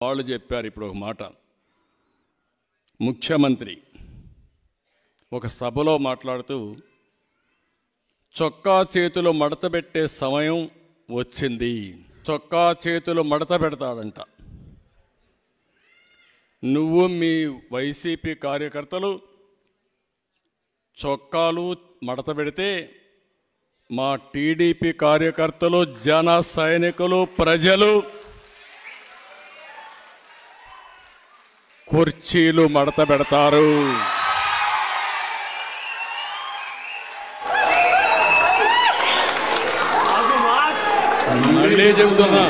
వాళ్ళు చెప్పారు ఇప్పుడు ఒక మాట. ముఖ్యమంత్రి ఒక సభలో మాట్లాడుతూ చొక్కా చేతులు మడత పెట్టే సమయం వచ్చింది. చొక్కా చేతులు మడత పెడతాడంట. నువ్వు మీ వైసీపీ కార్యకర్తలు చొక్కాలు మడత పెడితే మా టీడీపీ కార్యకర్తలు, జన సైనికులు, ప్రజలు కుర్చీలు మడత పెడతారు. మళ్ళీ చెబుతున్నా,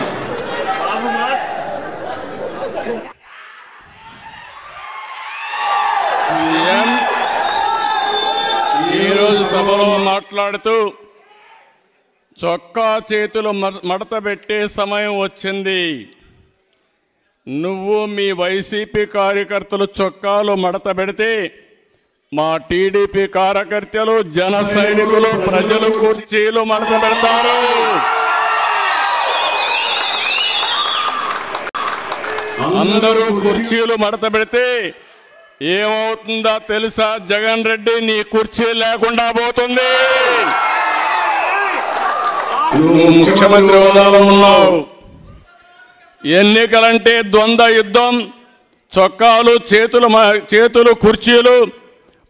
సీఎం ఈరోజు సభలో మాట్లాడుతూ చొక్కా చేతులు మడత పెట్టే సమయం వచ్చింది. నువ్వు మీ వైసీపీ కార్యకర్తలు చొక్కాలు మడత పెడితే మా టీడీపీ కార్యకర్తలు, జన సైనికులు, ప్రజలు కుర్చీలు మడత పెడతారు. అందరూ కుర్చీలు మడత పెడితే ఏమవుతుందో తెలుసా? జగన్ రెడ్డి నీ కుర్చీ లేకుండా పోతుంది. నువ్వు ముఖ్యమంత్రి హోదాలో ఉన్నావు. ఎన్నికలంటే ద్వంద్వ యుద్ధం. చొక్కాలు చేతులు కుర్చీలు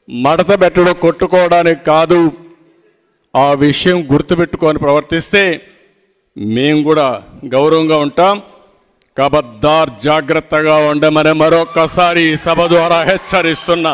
మడత పెట్టడం కొట్టుకోవడానికి కాదు. ఆ విషయం గుర్తుపెట్టుకొని ప్రవర్తిస్తే మేము కూడా గౌరవంగా ఉంటాం. కబద్దార్, జాగ్రత్తగా ఉండమని మరొక్కసారి సభ ద్వారా హెచ్చరిస్తున్నా.